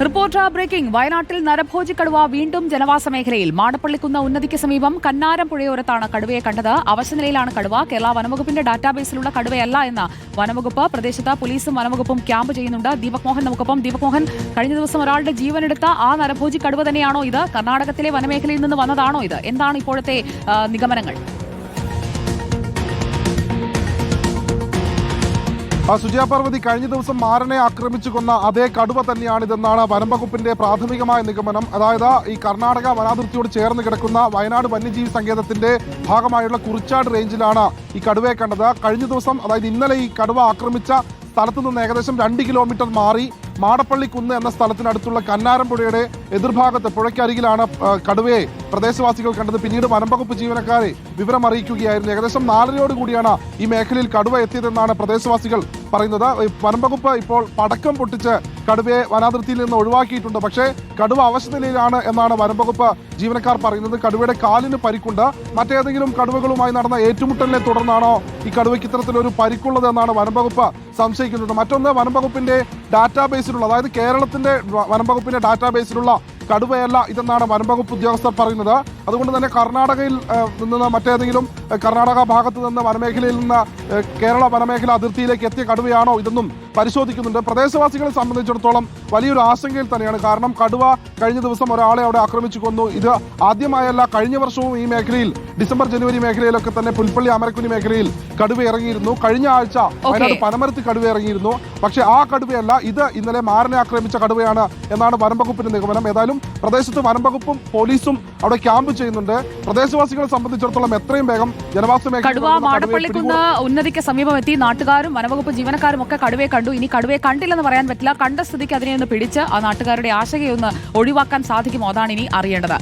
Reporter breaking. വയനാട്ടിൽ നരഭോജി കടുവ വീണ്ടും ജനവാസ മേഖലയിൽ. മാടപ്പള്ളിക്കുന്ന് ഉന്നതിക്ക് സമീപം കന്നാരം പുഴയോരത്താണ് കടുവയെ കണ്ടത്. അവശനിലയിലാണ് കടുവ. കേരള വനംവകുപ്പിന്റെ ഡാറ്റാബേസിലുള്ള കടുവയല്ല എന്ന് വനംവകുപ്പ്. പ്രദേശത്ത് പോലീസും വനംവകുപ്പും ക്യാമ്പ് ചെയ്യുന്നുണ്ട്. ദീപക് മോഹൻ നമുക്കൊപ്പം. ദീപക് മോഹൻ, കഴിഞ്ഞ ദിവസം ഒരാളുടെ ജീവനെടുത്ത ആ നരഭോജി കടുവ തന്നെയാണോ ഇത്? കർണാടകത്തിലെ വനമേഖലയിൽ നിന്ന് വന്നതാണോ ഇത്? എന്താണ് ഇപ്പോഴത്തെ നിഗമനങ്ങൾ? സുജയ പാർവതി, കഴിഞ്ഞ ദിവസം മാരനെ ആക്രമിച്ചു കൊന്ന അതേ കടുവ തന്നെയാണിതെന്നാണ് വനംവകുപ്പിന്റെ പ്രാഥമികമായ നിഗമനം. അതായത് ഈ കർണാടക വനാതിർത്തിയോട് ചേർന്ന് കിടക്കുന്ന വയനാട് വന്യജീവി സങ്കേതത്തിന്റെ ഭാഗമായുള്ള കുറിച്ചാട് റേഞ്ചിലാണ് ഈ കടുവയെ കണ്ടത്. കഴിഞ്ഞ ദിവസം, അതായത് ഇന്നലെ, ഈ കടുവ ആക്രമിച്ച സ്ഥലത്തു നിന്ന് ഏകദേശം 2 കിലോമീറ്റർ മാറി മാടപ്പള്ളിക്കുന്ന് എന്ന സ്ഥലത്തിനടുത്തുള്ള കന്നാരം പുഴയുടെ എതിർഭാഗത്ത് പുഴയ്ക്കരികിലാണ് കടുവയെ പ്രദേശവാസികൾ കണ്ടത്. പിന്നീട് വനംവകുപ്പ് ജീവനക്കാരെ വിവരം അറിയിക്കുകയായിരുന്നു. ഏകദേശം 4:30 കൂടിയാണ് ഈ മേഖലയിൽ കടുവ എത്തിയതെന്നാണ് പ്രദേശവാസികൾ പറയുന്നത്. വനംവകുപ്പ് ഇപ്പോൾ പടക്കം പൊട്ടിച്ച് കടുവയെ വനാതിർത്തിയിൽ നിന്ന് ഒഴിവാക്കിയിട്ടുണ്ട്. പക്ഷേ കടുവ അവശനിലയിലാണ് എന്നാണ് വനംവകുപ്പ് ജീവനക്കാർ പറയുന്നത്. കടുവയുടെ കാലിന് പരിക്കുണ്ട്. മറ്റേതെങ്കിലും കടുവകളുമായി നടന്ന ഏറ്റുമുട്ടലിനെ തുടർന്നാണോ ഈ കടുവയ്ക്ക് ഇത്തരത്തിലൊരു പരിക്കുള്ളത് എന്നാണ് വനംവകുപ്പ് സംശയിക്കുന്നത്. മറ്റൊന്ന്, വനംവകുപ്പിന്റെ ഡാറ്റാബേസിലുള്ള, അതായത് കേരളത്തിന്റെ വനംവകുപ്പിന്റെ ഡാറ്റാബേസിലുള്ള കടുവയല്ല ഇതെന്നാണ് വനംവകുപ്പ് ഉദ്യോഗസ്ഥർ പറയുന്നത്. അതുകൊണ്ട് തന്നെ കർണാടകയിൽ നിന്ന് മറ്റേതെങ്കിലും കർണാടക ഭാഗത്ത് നിന്ന് വനമേഖലയിൽ നിന്ന് കേരള വനമേഖല അതിർത്തിയിലേക്ക് എത്തിയ കടുവയാണോ ഇതെന്നും പരിശോധിക്കുന്നുണ്ട്. പ്രദേശവാസികളെ സംബന്ധിച്ചിടത്തോളം വലിയൊരു ആശങ്കയിൽ തന്നെയാണ്. കാരണം കടുവ കഴിഞ്ഞ ദിവസം ഒരാളെ അവിടെ ആക്രമിച്ചു കൊന്നു. ഇത് ആദ്യമായല്ല. കഴിഞ്ഞ വർഷവും ഈ മേഖലയിൽ ഡിസംബർ ജനുവരി മേഖലയിലൊക്കെ തന്നെ പുൽപ്പള്ളി അമരക്കുനി മേഖലയിൽ കടുവ ഇറങ്ങിയിരുന്നു. കഴിഞ്ഞ ആഴ്ച വയനാട് പനമരത്ത് കടുവ ഇറങ്ങിയിരുന്നു. പക്ഷേ ആ കടുവയല്ല ഇത്. ഇന്നലെ മാരനെ ആക്രമിച്ച കടുവയാണ് എന്നാണ് വനംവകുപ്പിന്റെ നിഗമനം. ഏതായാലും പ്രദേശത്ത് വനംവകുപ്പും പോലീസും അവിടെ ക്യാമ്പ് ചെയ്യുന്നുണ്ട്. പ്രദേശവാസികളെ സംബന്ധിച്ചിടത്തോളം എത്രയും വേഗം ജനവാസ മേഖല കടുവ മാടപ്പള്ളിക്കുന്ന് ഉന്നതിക്ക് സമീപം എത്തി. നാട്ടുകാരും വനംവകുപ്പ് ജീവനക്കാരും ഒക്കെ കടുവയെ കണ്ടു. ഇനി കടുവയെ കണ്ടില്ലെന്ന് പറയാൻ പറ്റില്ല. കണ്ട സ്ഥിതിക്ക് അതിനെ ഒന്ന് പിടിച്ച് ആ നാട്ടുകാരുടെ ആശങ്കയൊന്ന് ഒഴിവാക്കാൻ സാധിക്കുമോ? അതാണ് ഇനി അറിയേണ്ടത്.